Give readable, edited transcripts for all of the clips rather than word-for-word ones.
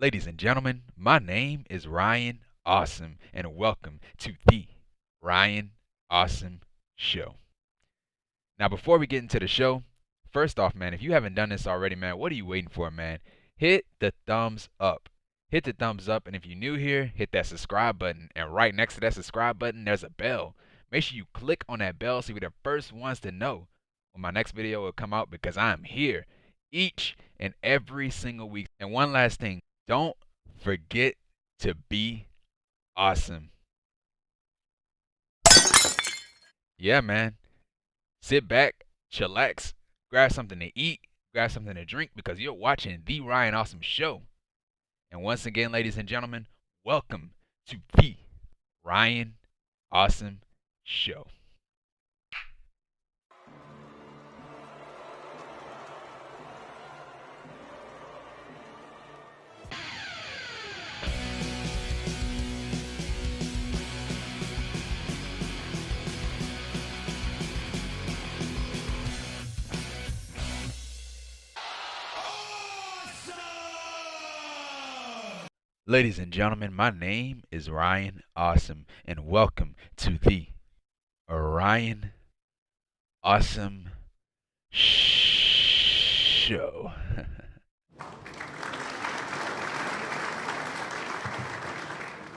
Ladies and gentlemen, my name is Ryan Awesome, and welcome to the Ryan Awesome Show. Now, before we get into the show, first off, man, if you haven't done this already, man, what are you waiting for, man? Hit the thumbs up. Hit the thumbs up, and if you're new here, hit that subscribe button. And right next to that subscribe button, there's a bell. Make sure you click on that bell so you're the first ones to know when my next video will come out because I'm here each and every single week. And one last thing, don't forget to be awesome. Yeah, man. Sit back, chillax, grab something to eat, grab something to drink because you're watching the Ryan Awesome Show. And once again, ladies and gentlemen, welcome to the Ryan Awesome Show. Ladies and gentlemen, my name is Ryan Awesome, and welcome to the Ryan Awesome Show.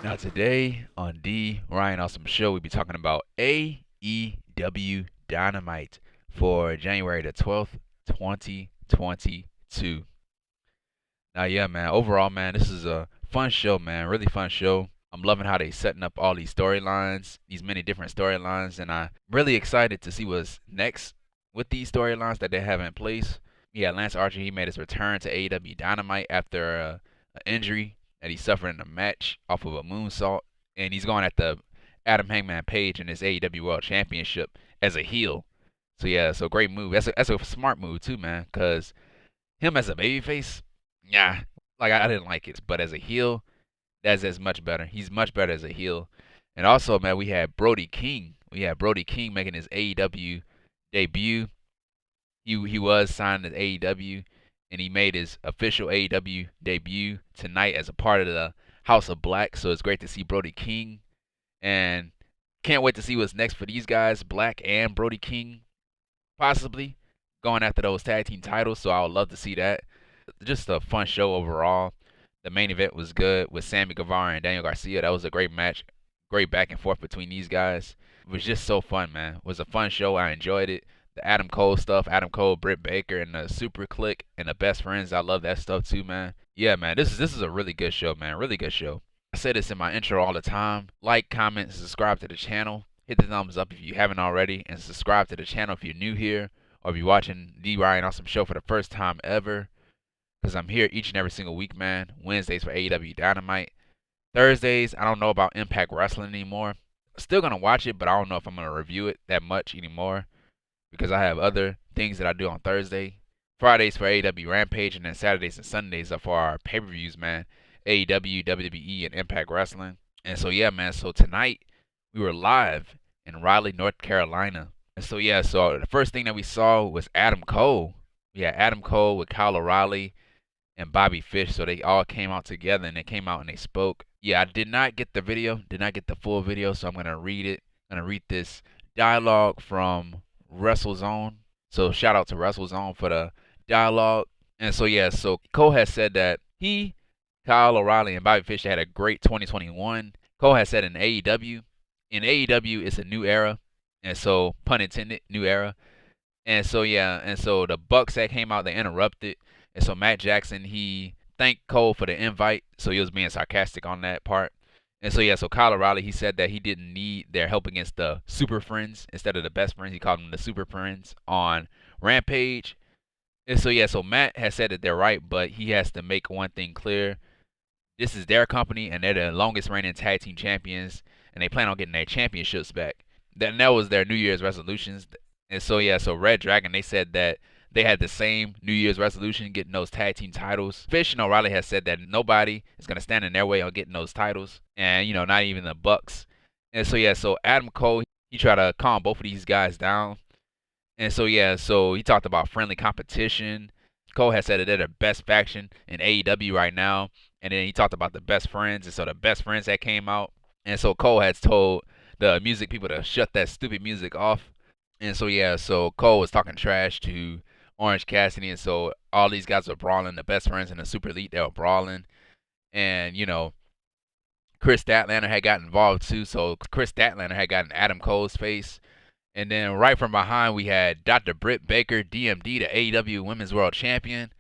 Now today on the Ryan Awesome Show, we'll be talking about AEW Dynamite for January the 12th, 2022. Now, yeah, man, overall, man, this is a fun show, man, really fun show. I'm loving how they setting up all these storylines, these many different storylines, and I'm really excited to see what's next with these storylines that they have in place. Yeah, Lance Archer, he made his return to AEW Dynamite after an injury that he suffered in a match off of a moonsault, and he's going at the Adam Hangman Page in his AEW World Championship as a heel. So yeah, so great move. That's a smart move too, man, because him as a babyface, yeah, like I didn't like it, but as a heel, that's much better. He's much better as a heel. And also, man, we had Brody King. We had Brody King making his AEW debut. He was signed to AEW, and he made his official AEW debut tonight as a part of the House of Black. So it's great to see Brody King, and can't wait to see what's next for these guys, Black and Brody King, possibly going after those tag team titles. So I would love to see that. Just a fun show overall. The main event was good with Sammy Guevara and Daniel Garcia. That was a great match. Great back and forth between these guys. It was just so fun, man. It was a fun show. I enjoyed it. The Adam Cole stuff, Adam Cole, Britt Baker, and the Super Click and the Best Friends. I love that stuff too, man. Yeah, man. This is a really good show, man. Really good show. I say this in my intro all the time. Like, comment, subscribe to the channel. Hit the thumbs up if you haven't already, and subscribe to the channel if you're new here or if you're watching the Ryan Awesome Show for the first time ever. Because I'm here each and every single week, man. Wednesdays for AEW Dynamite. Thursdays, I don't know about Impact Wrestling anymore. Still going to watch it, but I don't know if I'm going to review it that much anymore. Because I have other things that I do on Thursday. Fridays for AEW Rampage, and then Saturdays and Sundays are for our pay-per-views, man. AEW, WWE, and Impact Wrestling. And so, yeah, man. So tonight, we were live in Raleigh, North Carolina. And so, yeah, so the first thing that we saw was Adam Cole. We had Adam Cole with Kyle O'Reilly and Bobby Fish, so they all came out together and they came out and they spoke. Yeah, I did not get the video, did not get the full video, so I'm gonna read it. I'm gonna read this dialogue from WrestleZone. So shout out to WrestleZone for the dialogue. And so yeah, so Cole has said that he, Kyle O'Reilly, and Bobby Fish had a great 2021. Cole has said in AEW it's a new era, and so pun intended, new era. And so yeah, and so the Bucks that came out, they interrupted. And so Matt Jackson, he thanked Cole for the invite. So he was being sarcastic on that part. And so, yeah, so Kyle O'Reilly, he said that he didn't need their help against the Super Friends instead of the Best Friends. He called them the Super Friends on Rampage. And so, yeah, so Matt has said that they're right, but he has to make one thing clear. This is their company, and they're the longest reigning tag team champions, and they plan on getting their championships back. That was their New Year's resolutions. And so, yeah, so Red Dragon, they said that they had the same New Year's resolution, getting those tag team titles. Fish and O'Reilly has said that nobody is going to stand in their way on getting those titles. And, not even the Bucks. And so, yeah, so Adam Cole, he tried to calm both of these guys down. And so, yeah, so he talked about friendly competition. Cole has said that they're the best faction in AEW right now. And then he talked about the best friends, and so the best friends that came out. And so Cole has told the music people to shut that stupid music off. And so yeah, so Cole was talking trash to Orange Cassidy, and so all these guys were brawling. The best friends and the Super Elite, they were brawling. And Kris Statlander had got involved too. So Kris Statlander had gotten Adam Cole's face. And then right from behind, we had Dr. Britt Baker, DMD, the AEW Women's World Champion,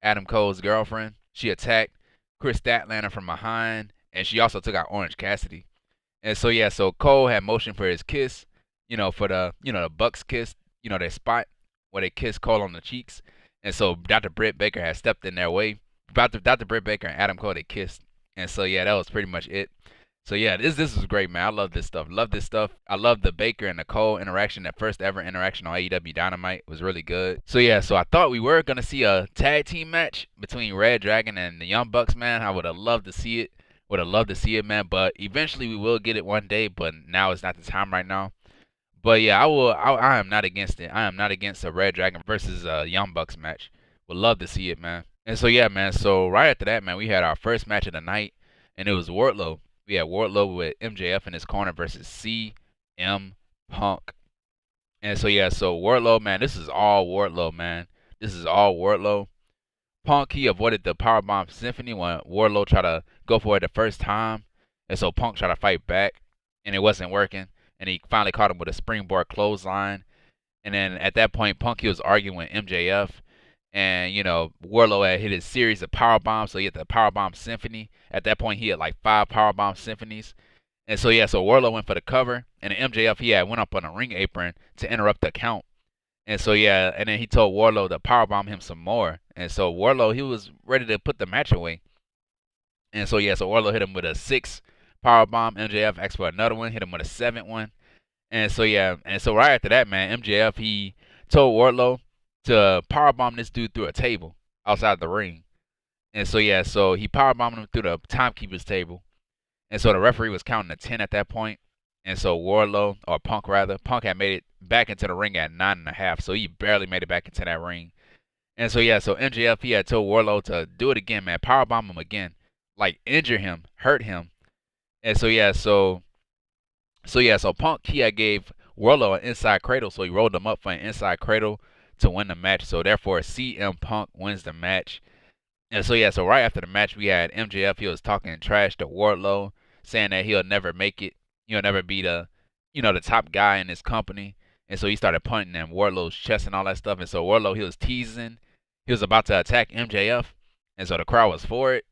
Adam Cole's girlfriend. She attacked Kris Statlander from behind, and she also took out Orange Cassidy. And so yeah, so Cole had motion for his kiss, for the Bucks kiss, their spot where they kiss Cole on the cheeks. And so Dr. Britt Baker had stepped in their way. Dr. Britt Baker and Adam Cole, they kissed. And so yeah, that was pretty much it. So yeah, this was great, man. I love this stuff. Love this stuff. I love the Baker and the Cole interaction. That first ever interaction on AEW Dynamite was really good. So yeah, so I thought we were gonna see a tag team match between Red Dragon and the Young Bucks, man. I would have loved to see it. Would have loved to see it, man. But eventually we will get it one day. But now is not the time right now. But yeah, I am not against it. I am not against a Red Dragon versus a Young Bucks match. Would love to see it, man. And so yeah, man. So right after that, man, we had our first match of the night, and it was Wardlow. We had Wardlow with MJF in his corner versus CM Punk. And so yeah, so Wardlow, man, this is all Wardlow, man. This is all Wardlow. Punk, he avoided the Powerbomb Symphony when Wardlow tried to go for it the first time. And so Punk tried to fight back, and it wasn't working. And he finally caught him with a springboard clothesline. And then at that point, Punk, he was arguing with MJF. And, Wardlow had hit his series of power bombs, so he had the Powerbomb Symphony. At that point, he had like 5 Powerbomb Symphonies. And so, yeah, so Wardlow went for the cover. And then MJF, he had went up on a ring apron to interrupt the count. And so, yeah, and then he told Wardlow to powerbomb him some more. And so Wardlow, he was ready to put the match away. And so, yeah, so Wardlow hit him with a 6 powerbomb. MJF asked for another one, hit him with a 7th one. And so, yeah, and so right after that, man, MJF, he told Wardlow to powerbomb this dude through a table outside the ring. And so, yeah, so he powerbombed him through the timekeeper's table. And so the referee was counting to 10 at that point. And so Wardlow, or Punk rather, Punk had made it back into the ring at 9.5. So he barely made it back into that ring. And so, yeah, so MJF, he had told Wardlow to do it again, man. Powerbomb him again. Like, injure him, hurt him. And so, yeah, so Punk, he had gave Wardlow an inside cradle. So he rolled him up for an inside cradle to win the match. So therefore, CM Punk wins the match. And so yeah, so right after the match, we had MJF. He was talking trash to Wardlow, saying that he'll never make it. He'll never be the top guy in his company. And so he started punting in Wardlow's chest and all that stuff. And so Wardlow, he was teasing. He was about to attack MJF. And so the crowd was for it.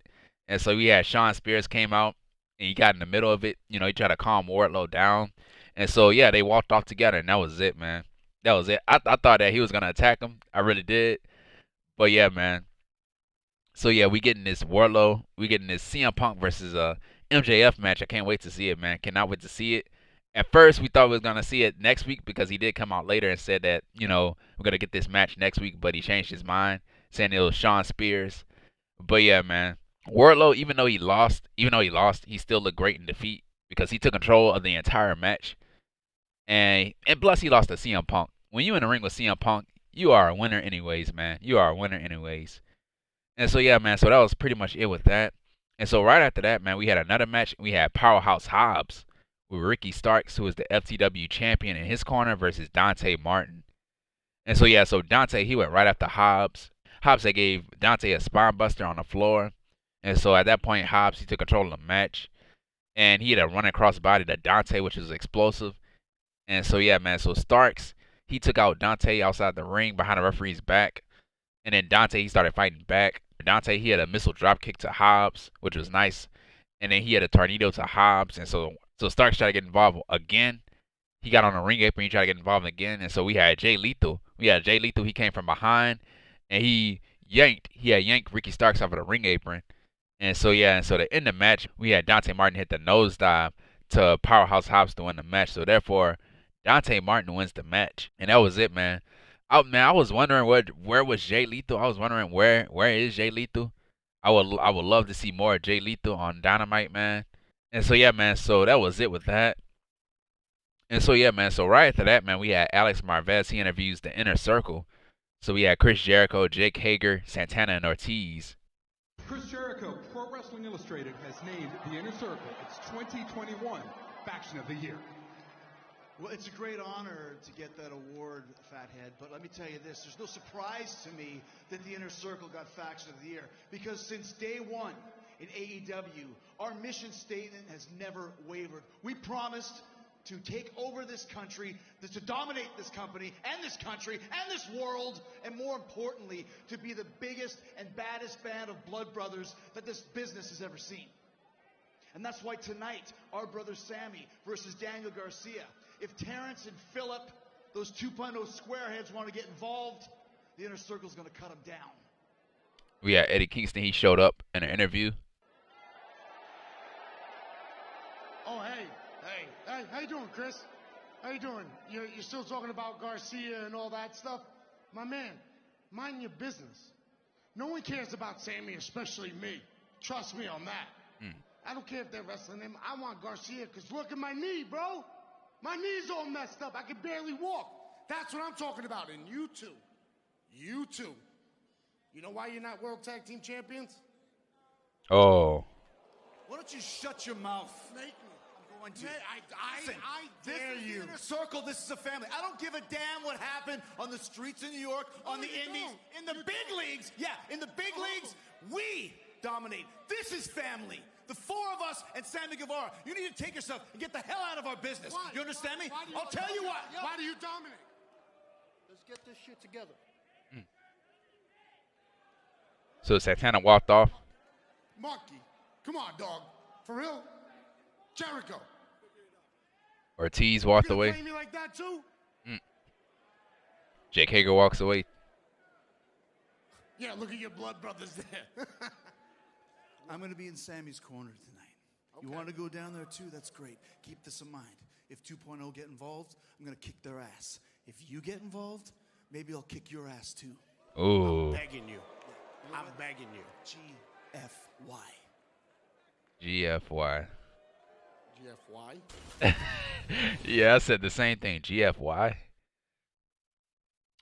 And so we had Shawn Spears came out, and he got in the middle of it. He tried to calm Wardlow down. And so yeah, they walked off together, and that was it, man. That was it. I thought that he was gonna attack him. I really did. But yeah, man. So yeah, we getting this Wardlow. We getting this CM Punk versus MJF match. I can't wait to see it, man. Cannot wait to see it. At first, we thought we was gonna see it next week because he did come out later and said that we're gonna get this match next week, but he changed his mind, saying it was Shawn Spears. But yeah, man. Wardlow, even though he lost, he still looked great in defeat because he took control of the entire match. And plus, he lost to CM Punk. When you in the ring with CM Punk, you are a winner anyways, man. You are a winner anyways. And so, yeah, man, so that was pretty much it with that. And so right after that, man, we had another match. We had Powerhouse Hobbs with Ricky Starks, who is the FTW champion, in his corner versus Dante Martin. And so, yeah, so Dante, he went right after Hobbs. Hobbs, they gave Dante a spine buster on the floor. And so at that point, Hobbs, he took control of the match. And he had a running cross body to Dante, which was explosive. And so, yeah, man, so Starks, he took out Dante outside the ring behind the referee's back. And then Dante, he started fighting back. Dante, he had a missile drop kick to Hobbs, which was nice. And then he had a tornado to Hobbs. And so Starks tried to get involved again. He got on the ring apron, he tried to get involved again. And so we had Jay Lethal. He came from behind. And he had yanked Ricky Starks off of the ring apron. And so, yeah, and so to end the match, we had Dante Martin hit the nosedive to Powerhouse Hobbs to win the match. So therefore, Dante Martin wins the match. And that was it, man. I was wondering where was Jay Lethal. I was wondering where is Jay Lethal. I would love to see more of Jay Lethal on Dynamite, man. And so yeah, man. So that was it with that. And so yeah, man. So right after that, man, we had Alex Marves. He interviews the Inner Circle. So we had Chris Jericho, Jake Hager, Santana, and Ortiz. Chris Jericho, Pro Wrestling Illustrated, has named the Inner Circle its 2021 Faction of the Year. Well, it's a great honor to get that award, Fathead, but let me tell you this, there's no surprise to me that the Inner Circle got Faction of the Year, because since day one in AEW, our mission statement has never wavered. We promised to take over this country, to dominate this company and this country and this world, and more importantly, to be the biggest and baddest band of blood brothers that this business has ever seen. And that's why tonight, our brother Sammy versus Daniel Garcia. If Terrence and Phillip, those 2.0 squareheads, want to get involved, the Inner Circle's going to cut them down. We had Eddie Kingston. He showed up in an interview. Oh, hey, how you doing, Chris? How you doing? You're still talking about Garcia and all that stuff? My man, mind your business. No one cares about Sammy, especially me. Trust me on that. I don't care if they're wrestling him. I want Garcia, because look at my knee, bro. My knee's all messed up. I can barely walk. That's what I'm talking about. And you two. You know why you're not World Tag Team Champions? Oh. Why don't you shut your mouth? Make me. I'm going to. Listen, I dare this is you. The Inner Circle. This is a family. I don't give a damn what happened on the streets of New York, on the indies, in the big leagues. Yeah, in the big leagues, we dominate. This is family. The four of us and Sammy Guevara. You need to take yourself and get the hell out of our business. Why? You understand me? Why I'll tell you what. Why do you dominate? Let's get this shit together. So Santana walked off. Marky, come on, dog. For real? Jericho. Ortiz walked You gonna away. play me like that too? Jake Hager walks away. Yeah, look at your blood brothers there. I'm going to be in Sammy's corner tonight. You want to go down there too? That's great. Keep this in mind. If 2.0 get involved, I'm going to kick their ass. If you get involved, maybe I'll kick your ass too. Ooh. I'm begging you. I'm begging you. GFY. GFY. GFY? Yeah, I said the same thing. GFY.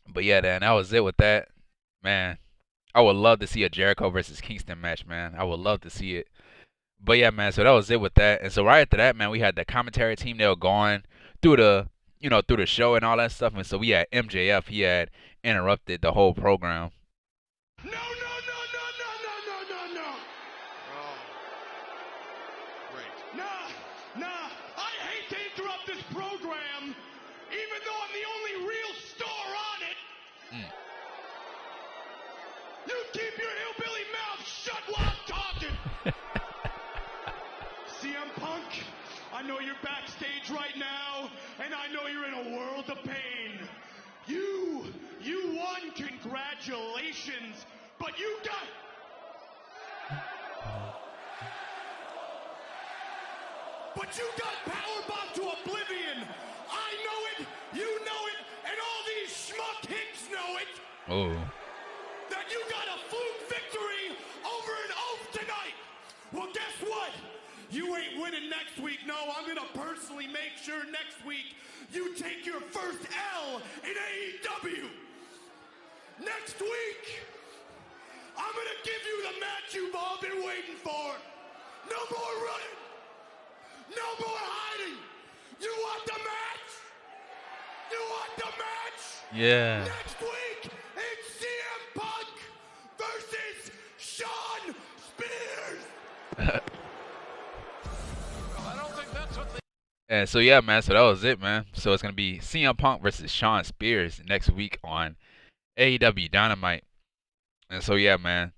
But yeah, Dan, that was it with that. Man, I would love to see a Jericho versus Kingston match, man. I would love to see it. But yeah, man, so that was it with that. And so right after that, man, we had the commentary team. They were going through the, through the show and all that stuff. And so we had MJF. He had interrupted the whole program. No. Oh. Great. Nah. I hate to interrupt this program, even though I'm the only real star on it. You keep your hillbilly mouth shut while I'm talking. CM Punk, I know you're backstage right now, and I know you're in a world of pain. You won, congratulations, but you got... But you got powerbombed to oblivion. I know it, you know it, and all these schmuck hicks know it. Oh. That you got a fluke victory over an oath tonight. Well, guess what? You ain't winning next week. No, I'm going to personally make sure next week you take your first L in AEW. Next week, I'm going to give you the match you've all been waiting for. No more running. No more hiding. You want the match? You want the match? Yeah. Next week, it's CM Punk versus Sean Spears. I don't think that's what they... And so yeah, man. So that was it, man. So it's gonna be CM Punk versus Sean Spears next week on AEW Dynamite. And so yeah, man.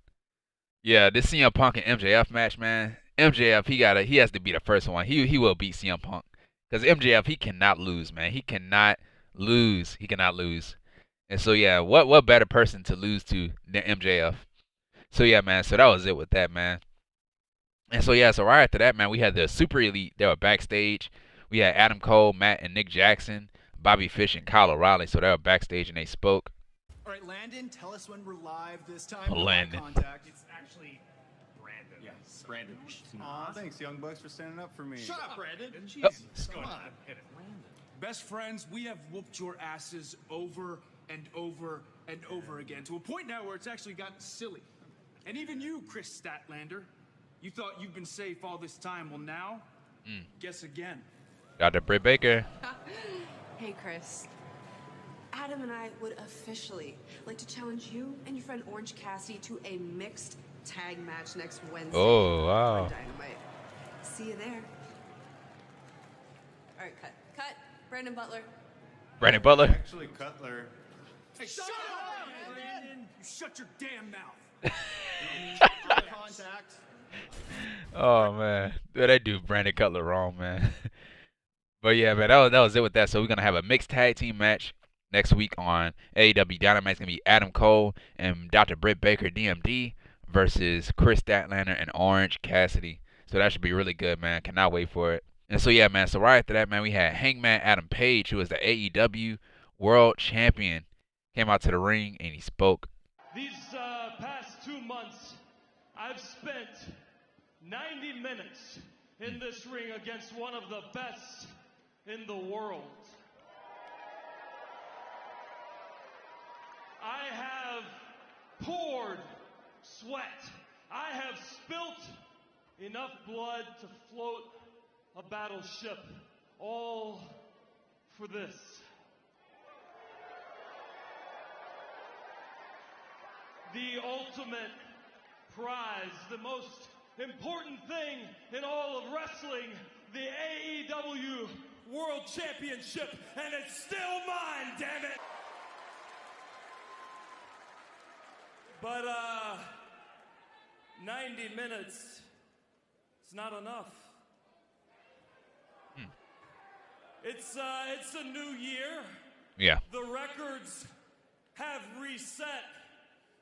Yeah, this CM Punk and MJF match, man. MJF, he has to be the first one. He will beat CM Punk, because MJF, he cannot lose, man. He cannot lose. And so yeah, what better person to lose to than MJF? So yeah, man. So that was it with that, man. And so yeah, so right after that, man, we had the Super Elite. They were backstage. We had Adam Cole, Matt, and Nick Jackson, Bobby Fish, and Kyle O'Reilly. So they were backstage and they spoke. All right, Landon, tell us when we're live this time. Landon. Contact. It's actually Brandon. Yes, Brandon. Aw, thanks, Young Bucks, for standing up for me. Shut up, Brandon. Jesus. Come on. Hit it. Best friends, we have whooped your asses over and over and over again, to a point now where it's actually gotten silly. And even you, Kris Statlander. You thought you've been safe all this time. Well, now, guess again. Dr. Britt Baker. Hey, Kris. Adam and I would officially like to challenge you and your friend Orange Cassidy to a mixed tag match next Wednesday. Oh, wow. On Dynamite. See you there. All right, cut. Cut. Brandon Butler. Brandon Butler. Actually, Cutler. Hey, shut up, Brandon! You shut your damn mouth. Contact. Oh man, dude, they do Brandon Cutler wrong, man. But yeah, man, that was it with that. So we're gonna have a mixed tag team match next week on AEW Dynamite. It's gonna be Adam Cole and Dr. Britt Baker, DMD, versus Kris Statlander and Orange Cassidy. So that should be really good, man. Cannot wait for it. And so yeah, man. So right after that, man, we had Hangman Adam Page, who is the AEW World Champion, came out to the ring and he spoke. These past 2 months, I've spent 90 minutes in this ring against one of the best in the world. I have poured sweat. I have spilt enough blood to float a battleship, all for this. The ultimate prize, the most important thing in all of wrestling, the AEW World Championship, and it's still mine, damn it! But 90 minutes is not enough. It's a new year. Yeah. The records have reset,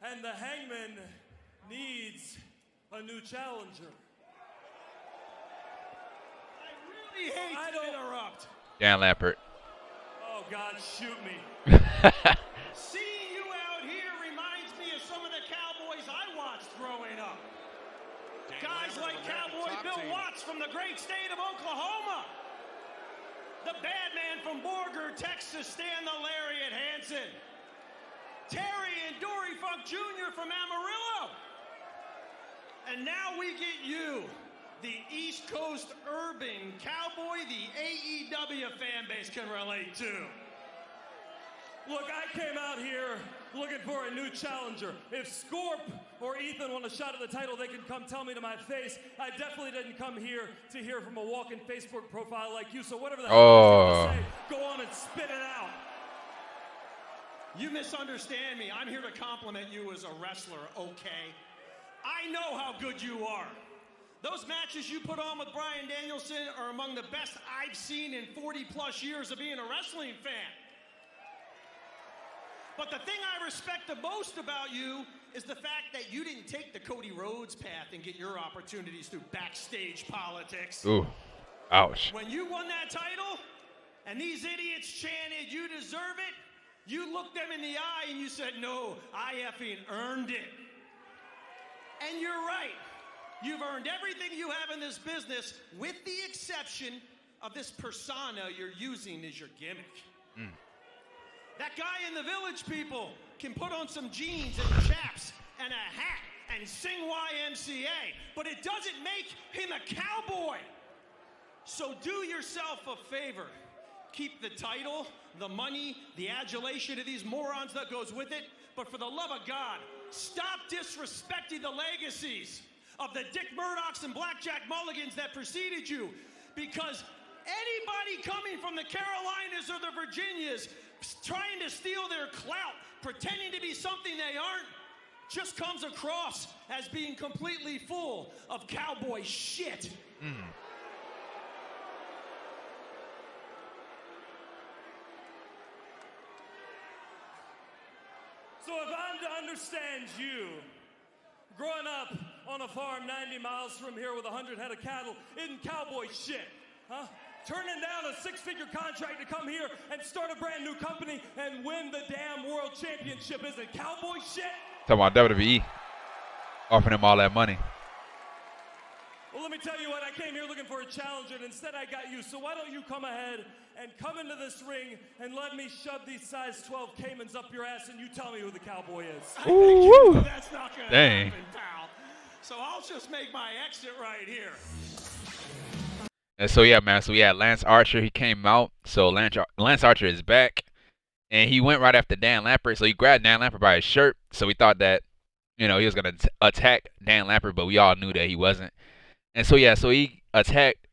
and the Hangman needs a new challenger. I really hate to interrupt. Dan Lampert. Oh God, shoot me. Seeing you out here reminds me of some of the Cowboys I watched growing up. Guys like Cowboy Bill Watts from the great state of Oklahoma. The bad man from Borger, Texas, Stan the Lariat Hansen. Terry and Dory Funk Jr. from Amarillo. And now we get you, the East Coast urban cowboy the AEW fan base can relate to. Look, I came out here looking for a new challenger. If Scorp or Ethan want a shot at the title, they can come tell me to my face. I definitely didn't come here to hear from a walking Facebook profile like you, so whatever the hell you want to say, go on and spit it out. You misunderstand me. I'm here to compliment you as a wrestler, okay? I know how good you are. Those matches you put on with Bryan Danielson are among the best I've seen in 40 plus years of being a wrestling fan. But the thing I respect the most about you is the fact that you didn't take the Cody Rhodes path and get your opportunities through backstage politics. Ooh, ouch. When you won that title and these idiots chanted, "You deserve it," you looked them in the eye and you said, "No, I effing earned it." And you're right. You've earned everything you have in this business with the exception of this persona you're using as your gimmick. That guy in the Village People can put on some jeans and chaps and a hat and sing YMCA, but it doesn't make him a cowboy. So do yourself a favor. Keep the title, the money, the adulation of these morons that goes with it, but for the love of God, stop disrespecting the legacies of the Dick Murdochs and Blackjack Mulligans that preceded you, because anybody coming from the Carolinas or the Virginias trying to steal their clout, pretending to be something they aren't, just comes across as being completely full of cowboy shit. So if I'm to understand you, growing up on a farm 90 miles from here with 100 head of cattle isn't cowboy shit, huh? Turning down a six-figure contract to come here and start a brand new company and win the damn world championship isn't cowboy shit? Talking about WWE offering him all that money. Well, let me tell you what, I came here looking for a challenger, and instead I got you. So why don't you come ahead and come into this ring and let me shove these size 12 Caymans up your ass, and you tell me who the cowboy is. Ooh, That's not going to dang. happen, pal. So I'll just make my exit right here. And so yeah, man. So we had Lance Archer. He came out. So Lance Archer is back, and he went right after Dan Lambert. So he grabbed Dan Lambert by his shirt. So we thought that, you know, he was gonna attack Dan Lambert, but we all knew that he wasn't. And so yeah, so he attacked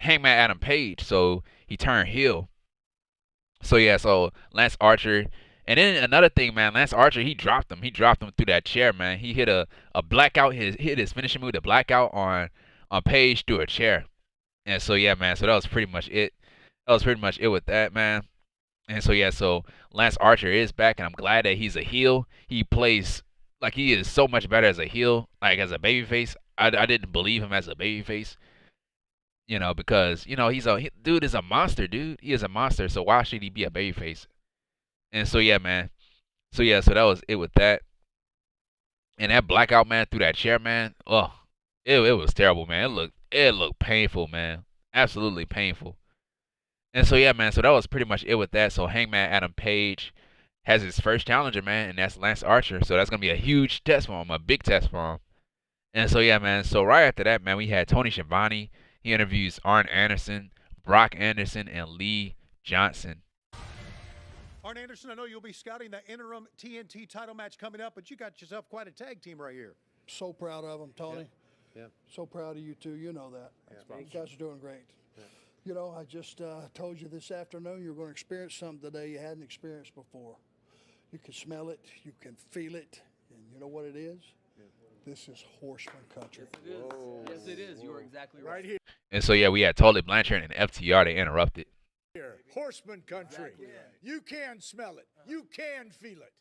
Hangman Adam Page. So he turned heel. So yeah, so Lance Archer. And then another thing, man, Lance Archer, he dropped him. He dropped him through that chair, man. He hit a blackout. Hit his finishing move, the blackout on Page through a chair. And so yeah, man. So that was pretty much it. That was pretty much it with that, man. And so yeah, so Lance Archer is back, and I'm glad that he's a heel. He plays like he is so much better as a heel, like as a babyface. I didn't believe him as a babyface, you know, because you know dude is a monster, dude. He is a monster. So why should he be a babyface? And so yeah, man. So yeah, so that was it with that. And that blackout, man, through that chair, man. Oh, it was terrible, man. It looked painful, man. Absolutely painful. And so yeah, man. So that was pretty much it with that. So Hangman Adam Page has his first challenger, man, and that's Lance Archer. So that's gonna be a huge test for him, a big test for him. And so yeah, man. So right after that, man, we had Tony Schiavone. He interviews Arn Anderson, Brock Anderson, and Lee Johnson. Arn Anderson, I know you'll be scouting that interim TNT title match coming up, but you got yourself quite a tag team right here. So proud of them, Tony. Yeah. So proud of you two. You know that. Yeah. You guys are doing great. Yeah. You know, I just told you this afternoon you're going to experience something today you hadn't experienced before. You can smell it, you can feel it, and you know what it is? Yeah. This is horseman country. Yes, it is. Whoa. Yes, it is. You are exactly right. Here. And so yeah, we had Tully Blanchard and FTR. They interrupted. Horseman country. Exactly. You can smell it. You can feel it.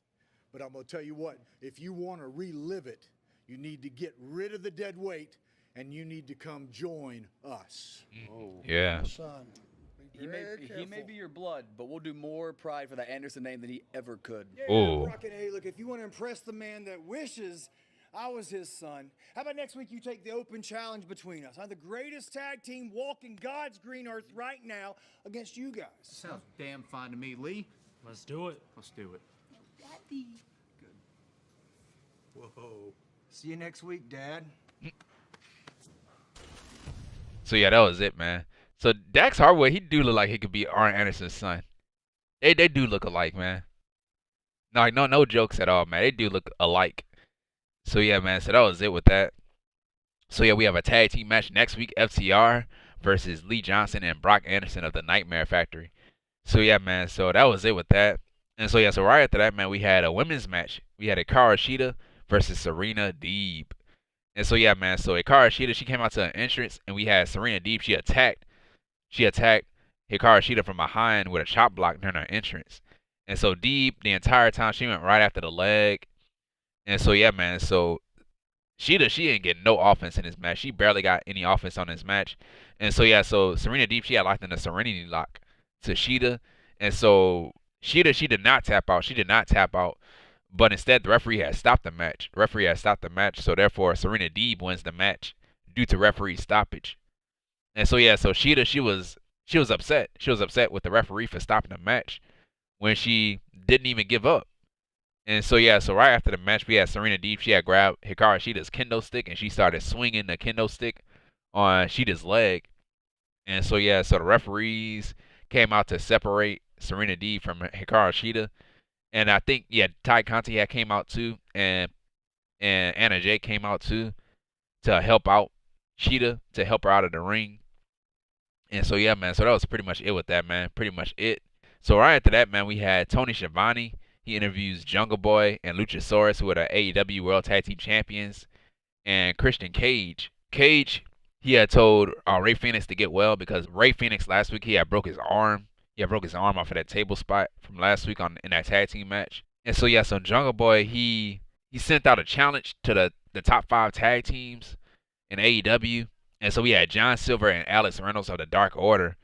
But I'm going to tell you what, if you want to relive it, you need to get rid of the dead weight, and you need to come join us. Oh. Yeah. Son, he may be your blood, but we'll do more pride for that Anderson name than he ever could. Yeah, Rocket, hey, look, if you want to impress the man that wishes I was his son, how about next week you take the open challenge between us? I'm the greatest tag team walking God's green earth right now against you guys. Sounds damn fine to me, Lee. Let's do it. Let's do it. Daddy. Good. Whoa. See you next week, Dad. So yeah, that was it, man. So Dax Harwood, he do look like he could be Arn Anderson's son. They do look alike, man. No jokes at all, man. They do look alike. So yeah, man. So that was it with that. So yeah, we have a tag team match next week: FTR versus Lee Johnson and Brock Anderson of the Nightmare Factory. So yeah, man. So that was it with that. And so yeah, so right after that, man, we had a women's match. We had Hikaru Shida versus Serena Deeb. And so yeah, man. So Hikaru Shida, she came out to an entrance, and we had Serena Deeb. She attacked Hikaru Shida from behind with a chop block during her entrance. And so Deeb, the entire time, she went right after the leg. And so yeah, man. So Shida, she ain't getting no offense in this match. She barely got any offense on this match. And so yeah, so Serena Deeb, she had locked in a Serenity lock to Shida. And so Shida, she did not tap out. She did not tap out. But instead, the referee had stopped the match. So therefore, Serena Deeb wins the match due to referee stoppage. And so yeah, so Shida, she was upset. She was upset with the referee for stopping the match when she didn't even give up. And so yeah, so right after the match, we had Serena Deeb. She had grabbed Hikaru Shida's kendo stick, and she started swinging the kendo stick on Shida's leg. And so yeah, so the referees came out to separate Serena Deeb from Hikaru Shida. And I think, yeah, Ty Conti had came out too, and Anna Jay came out too to help out Shida, to help her out of the ring. And so yeah, man, so that was pretty much it with that, man. Pretty much it. So right after that, man, we had Tony Schiavone. He interviews Jungle Boy and Luchasaurus, who are the AEW World Tag Team Champions, and Christian Cage. Cage, he had told Ray Phoenix to get well, because Ray Phoenix last week, he had broke his arm. He had broke his arm off of that table spot from last week in that tag team match. And so yeah, so Jungle Boy, he sent out a challenge to the top 5 tag teams in AEW. And so we had John Silver and Alex Reynolds of the Dark Order.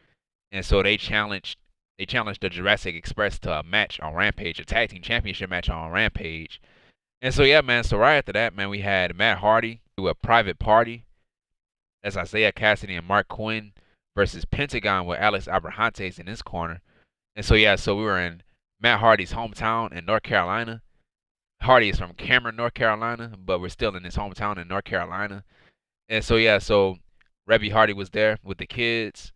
And so they challenged the Jurassic Express to a match on Rampage, a tag team championship match on Rampage. And so yeah, man, so right after that, man, we had Matt Hardy do a private party That's Isiah, Kassidy, and Marq Quen versus Pentagon with Alex Abrahantes in his corner. And so yeah, so we were in Matt Hardy's hometown in North Carolina. Hardy is from Cameron, North Carolina, but we're still in his hometown in North Carolina. And so yeah, so Rebby Hardy was there with the kids.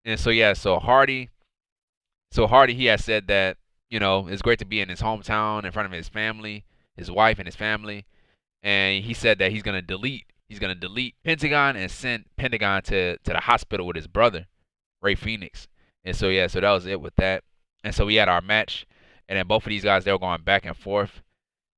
And so yeah, so Hardy he has said that, you know, it's great to be in his hometown in front of his family, his wife and his family. And he said that he's gonna delete Pentagon and send Pentagon to the hospital with his brother, Ray Phoenix. And so yeah, so that was it with that. And so we had our match, and then both of these guys, they were going back and forth.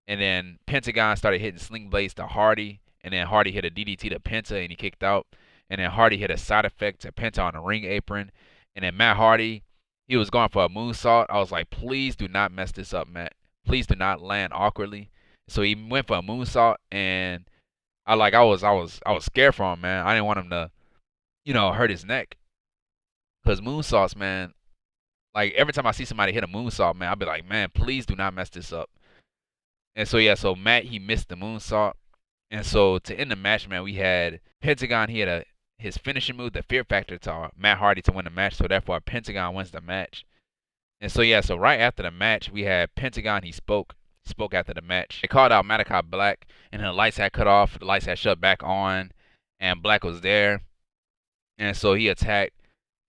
And then Pentagon started hitting sling blades to Hardy, and then Hardy hit a DDT to Penta and he kicked out. And then Hardy hit a side effect to Penta on the ring apron. And then Matt Hardy, he was going for a moonsault. I was like, please do not mess this up, Matt. Please do not land awkwardly. So he went for a moonsault, and I was scared for him, man. I didn't want him to, you know, hurt his neck. Cause moonsaults, man, like every time I see somebody hit a moonsault, man, I'll be like, man, please do not mess this up. And so yeah, so Matt, he missed the moonsault. And so to end the match, man, we had Pentagon, he had his finishing move, the Fear Factor, to Matt Hardy to win the match. So therefore Pentagon wins the match. And so yeah, so right after the match, we had Pentagon, he spoke after the match. They called out Malachi Black, and the lights had cut off, the lights had shut back on, and Black was there. And so he attacked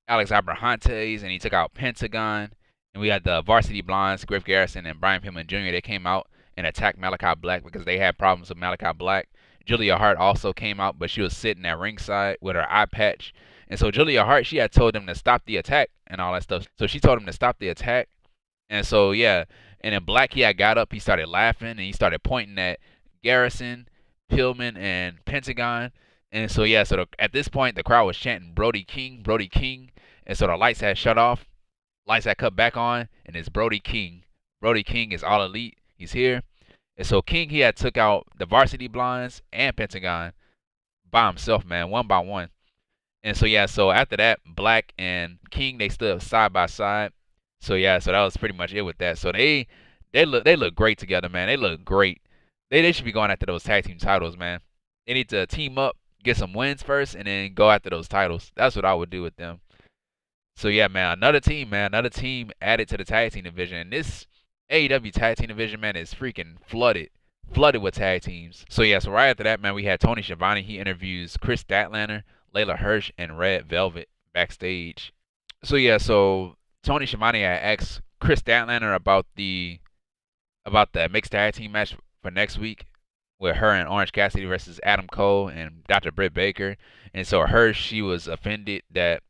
Alex Abrahantes, and he took out Pentagon. And we had the Varsity Blondes, Griff Garrison and Brian Pillman Jr. They came out and attacked Malachi Black because they had problems with Malachi Black. Julia Hart also came out, but she was sitting at ringside with her eye patch. And so Julia Hart, she had told them to stop the attack and all that stuff. So she told him to stop the attack. And so, yeah. And then Black, he had got up, he started laughing, and he started pointing at Garrison, Pillman, and Pentagon. And so, yeah, so at this point, the crowd was chanting Brody King, Brody King. And so the lights had shut off, lights had cut back on, and it's Brody King. Brody King is All Elite. He's here. And so King, he had took out the Varsity Blondes and Pentagon by himself, man, one by one. And so, yeah, so after that, Black and King, they stood side by side. So, yeah, so that was pretty much it with that. So they look great together, man. They look great. They should be going after those tag team titles, man. They need to team up, get some wins first, and then go after those titles. That's what I would do with them. So, yeah, man, another team added to the tag team division. And this AEW tag team division, man, is freaking flooded with tag teams. So, yeah, so right after that, man, we had Tony Schiavone. He interviews Kris Statlander, Leyla Hirsch, and Red Velvet backstage. So, yeah, so Tony Schiavone had asked Kris Statlander about the mixed tag team match for next week with her and Orange Cassidy versus Adam Cole and Dr. Britt Baker. And so Hirsch, she was offended that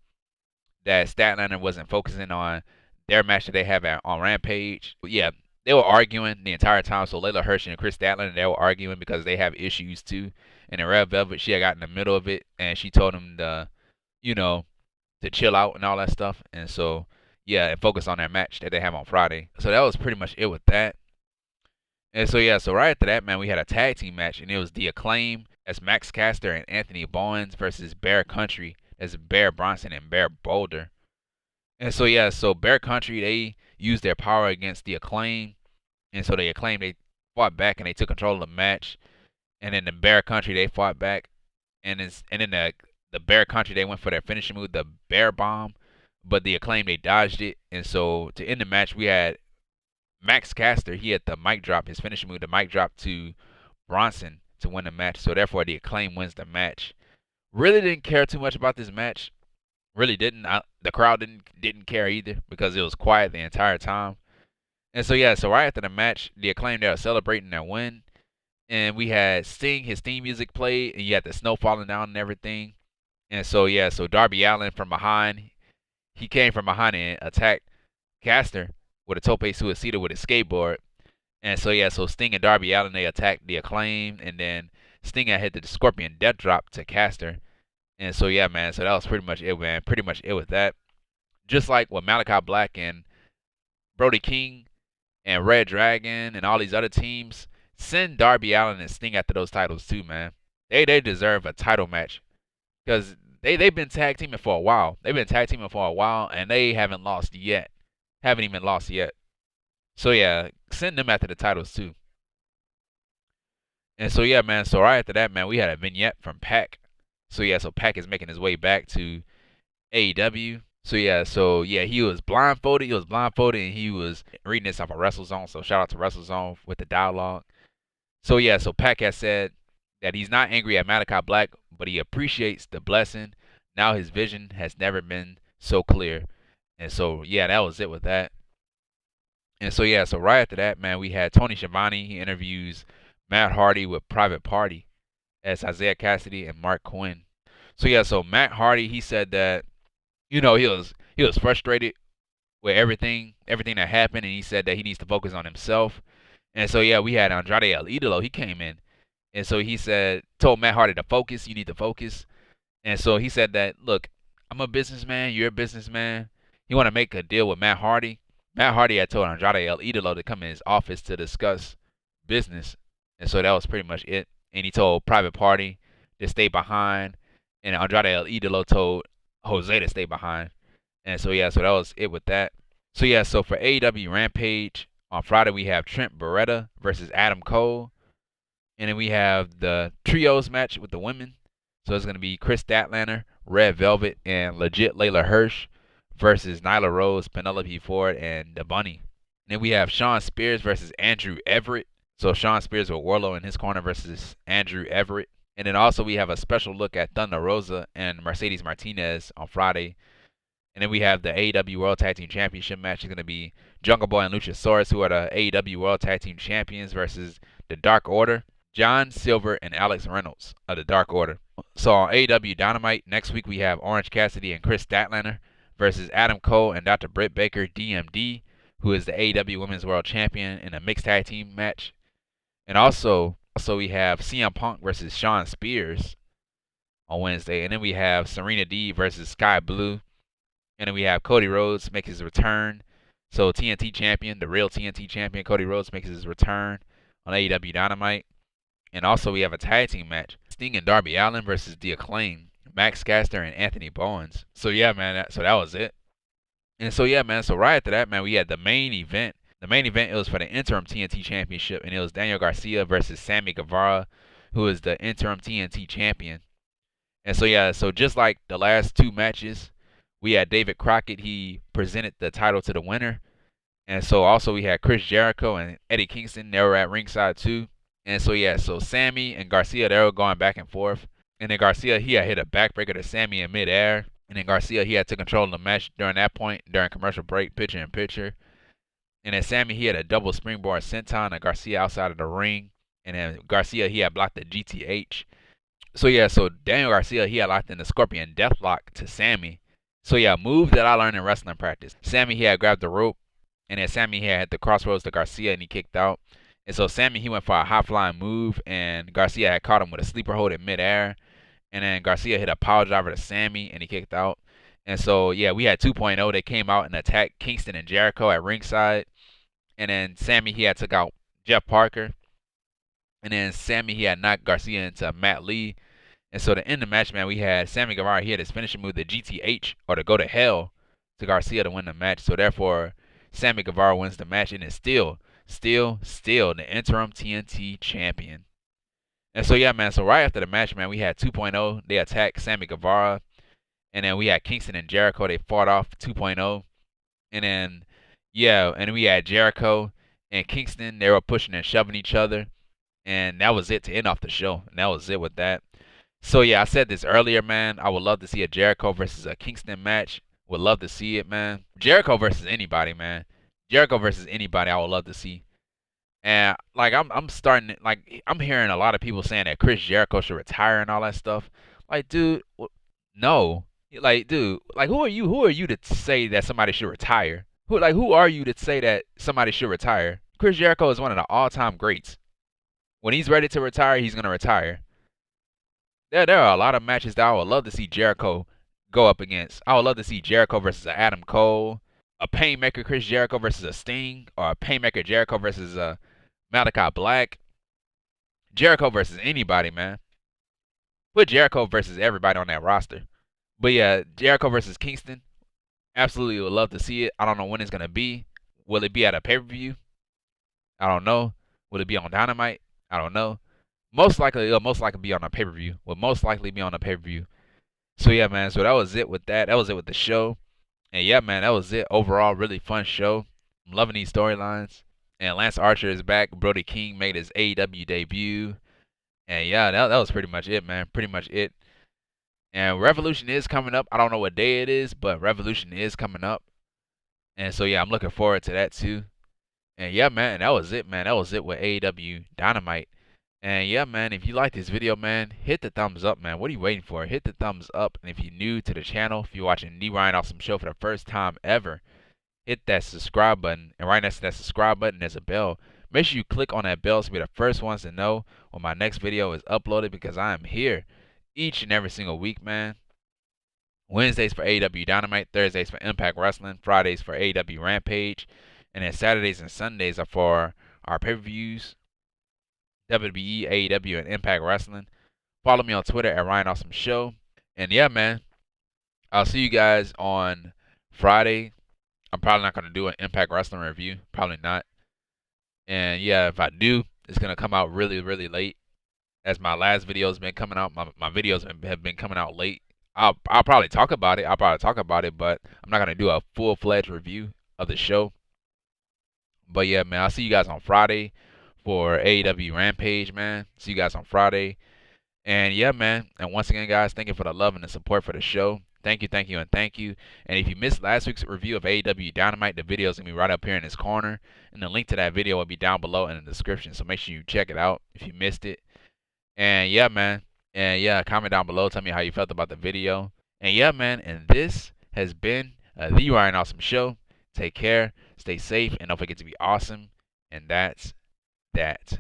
Statlander wasn't focusing on their match that they have on Rampage. But yeah, they were arguing the entire time. So Leyla Hirsch and Kris Statlander, they were arguing because they have issues too. And then Red Velvet, she had got in the middle of it, and she told him to chill out and all that stuff. And so, yeah, and focus on their match that they have on Friday. So that was pretty much it with that. And so, yeah, so right after that, man, we had a tag team match, and it was The Acclaim as Max Caster and Anthony Bowens versus Bear Country as Bear Bronson and Bear Boulder. And so, yeah, so Bear Country, they used their power against The Acclaim. And so The Acclaim, they fought back and they took control of the match. And then the Bear Country, they fought back. And then the Bear Country, they went for their finishing move, the Bear Bomb. But The Acclaim, they dodged it. And so to end the match, we had Max Caster, he had the mic drop, his finishing move, the mic drop to Bronson to win the match. So therefore, The Acclaim wins the match. Really didn't care too much about this match. Really didn't. The crowd didn't care either because it was quiet the entire time. And so, yeah, so right after the match, The Acclaim, they were celebrating their win. And we had Sting, his theme music played, and you had the snow falling down and everything. And so, yeah, so Darby Allin from behind, he came from behind and attacked Caster with a tope suicida with his skateboard. And so, yeah, so Sting and Darby Allin, they attacked The Acclaim, and then Sting had hit the Scorpion Death Drop to Caster. And so, yeah, man, so that was pretty much it, man. Pretty much it with that. Just like with Malachi Black and Brody King and Red Dragon and all these other teams, send Darby Allin and Sting after those titles too, man. They deserve a title match because they've been tag teaming for a while. They've been tag teaming for a while, and they haven't lost yet. Haven't even lost yet. So, yeah, send them after the titles too. And so, yeah, man, so right after that, man, we had a vignette from Pac So yeah, so Pac is making his way back to AEW. So yeah, he was blindfolded. And he was reading this off of WrestleZone. So shout out to WrestleZone with the dialogue. So yeah, so Pac has said that he's not angry at Malachi Black, but he appreciates the blessing. Now his vision has never been so clear. And so yeah, that was it with that. And so yeah, so right after that, man, we had Tony Schiavone. He interviews Matt Hardy with Private Party as Isiah Kassidy and Marq Quen. So yeah, so Matt Hardy, he said that, he was frustrated with everything that happened, and he said that he needs to focus on himself. And so yeah, we had Andrade El Idolo. He came in, and so he told Matt Hardy to focus. You need to focus. And so he said that, look, I'm a businessman. You're a businessman. You want to make a deal with Matt Hardy. Matt Hardy had told Andrade El Idolo to come in his office to discuss business. And so that was pretty much it. And he told Private Party to stay behind. And Andrade El Idolo told Jose to stay behind. And so yeah, so that was it with that. So yeah, so for AEW Rampage, on Friday we have Trent Beretta versus Adam Cole. And then we have the trios match with the women. So it's going to be Kris Statlander, Red Velvet, and legit Leyla Hirsch versus Nyla Rose, Penelope Ford, and The Bunny. And then we have Shawn Spears versus Andrew Everett. So Shawn Spears with Wardlow in his corner versus Andrew Everett. And then also we have a special look at Thunder Rosa and Mercedes Martinez on Friday. And then we have the AEW World Tag Team Championship match. It's going to be Jungle Boy and Luchasaurus, who are the AEW World Tag Team Champions, versus the Dark Order, John Silver and Alex Reynolds of the Dark Order. So on AEW Dynamite, next week we have Orange Cassidy and Kris Statlander versus Adam Cole and Dr. Britt Baker, DMD, who is the AEW Women's World Champion, in a mixed tag team match. And also we have CM Punk versus Shawn Spears on Wednesday. And then we have Serena Deeb versus Sky Blue. And then we have Cody Rhodes make his return. So TNT champion, the real TNT champion, Cody Rhodes makes his return on AEW Dynamite. And also we have a tag team match, Sting and Darby Allin versus The Acclaim, Max Caster and Anthony Bowens. So yeah, man, so that was it. And so yeah, man, so right after that, man, we had the main event. The main event, it was for the interim TNT championship, and it was Daniel Garcia versus Sammy Guevara, who is the interim TNT champion. And so yeah, so just like the last two matches, we had David Crockett. He presented the title to the winner. And so also we had Chris Jericho and Eddie Kingston. They were at ringside too. And so yeah, so Sammy and Garcia, they were going back and forth. And then Garcia, he had hit a backbreaker to Sammy in midair. And then Garcia, he had to control the match during that point, during commercial break, picture in picture. And then Sammy, he had a double springboard senton to Garcia outside of the ring. And then Garcia, he had blocked the GTH. So yeah, so Daniel Garcia, he had locked in the Scorpion Deathlock to Sammy. So yeah, a move that I learned in wrestling practice. Sammy, he had grabbed the rope. And then Sammy, he had the crossroads to Garcia, and he kicked out. And so Sammy, he went for a high-flying move, and Garcia had caught him with a sleeper hold in midair. And then Garcia hit a power driver to Sammy, and he kicked out. And so, yeah, we had 2.0. They came out and attacked Kingston and Jericho at ringside. And then Sammy, he had took out Jeff Parker. And then Sammy, he had knocked Garcia into Matt Lee. And so to end the match, man, we had Sammy Guevara. He had his finishing move, the GTH, or to go to hell, to Garcia to win the match. So therefore, Sammy Guevara wins the match and is still the interim TNT champion. And so yeah, man, so right after the match, man, we had 2.0. They attacked Sammy Guevara. And then we had Kingston and Jericho. They fought off 2.0. And then, yeah, and we had Jericho and Kingston. They were pushing and shoving each other. And that was it to end off the show. And that was it with that. So yeah, I said this earlier, man. I would love to see a Jericho versus a Kingston match. Would love to see it, man. Jericho versus anybody, man. Jericho versus anybody, I would love to see. And like I'm starting, like, I'm hearing a lot of people saying that Chris Jericho should retire and all that stuff. Like, dude, no. Like, dude, like, who are you? Who are you to say that somebody should retire? Who are you to say that somebody should retire? Chris Jericho is one of the all-time greats. When he's ready to retire, he's gonna retire. There are a lot of matches that I would love to see Jericho go up against. I would love to see Jericho versus Adam Cole, a Painmaker Chris Jericho versus a Sting, or a Painmaker Jericho versus a Malachi Black. Jericho versus anybody, man. Put Jericho versus everybody on that roster. But yeah, Jericho versus Kingston, absolutely would love to see it. I don't know when it's gonna be. Will it be at a pay-per-view? I don't know. Will it be on Dynamite? I don't know. Most likely, it'll most likely be on a pay-per-view. Will most likely be on a pay-per-view. So yeah, man. So that was it with that. That was it with the show. And yeah, man, that was it. Overall, really fun show. I'm loving these storylines. And Lance Archer is back. Brody King made his AEW debut. And yeah, that was pretty much it, man. Pretty much it. And Revolution is coming up. I don't know what day it is, but Revolution is coming up. And so yeah, I'm looking forward to that too. And yeah, man, that was it, man. That was it with AEW Dynamite. And yeah, man, if you like this video, man, hit the thumbs up, man. What are you waiting for? Hit the thumbs up. And if you're new to the channel, if you're watching The Ryan Awesome Show for the first time ever, hit that subscribe button. And right next to that subscribe button, there's a bell. Make sure you click on that bell to be the first ones to know when my next video is uploaded, because I am here each and every single week, man. Wednesdays for AEW Dynamite, Thursdays for Impact Wrestling, Fridays for AEW Rampage, and then Saturdays and Sundays are for our pay-per-views, WWE, AEW, and Impact Wrestling. Follow me on Twitter at Ryan Awesome Show. And yeah, man, I'll see you guys on Friday. I'm probably not going to do an Impact Wrestling review. Probably not. And yeah, if I do, it's going to come out really, really late. As my last video has been coming out, my videos have been coming out late. I'll probably talk about it. But I'm not going to do a full-fledged review of the show. But yeah, man, I'll see you guys on Friday for AEW Rampage, man. See you guys on Friday. And yeah, man. And once again, guys, thank you for the love and the support for the show. Thank you, thank you, and thank you. And if you missed last week's review of AEW Dynamite, the video is going to be right up here in this corner. And the link to that video will be down below in the description. So make sure you check it out if you missed it. And yeah, man. And yeah, comment down below. Tell me how you felt about the video. And yeah, man. And this has been The Ryan Awesome Show. Take care. Stay safe. And don't forget to be awesome. And that's that.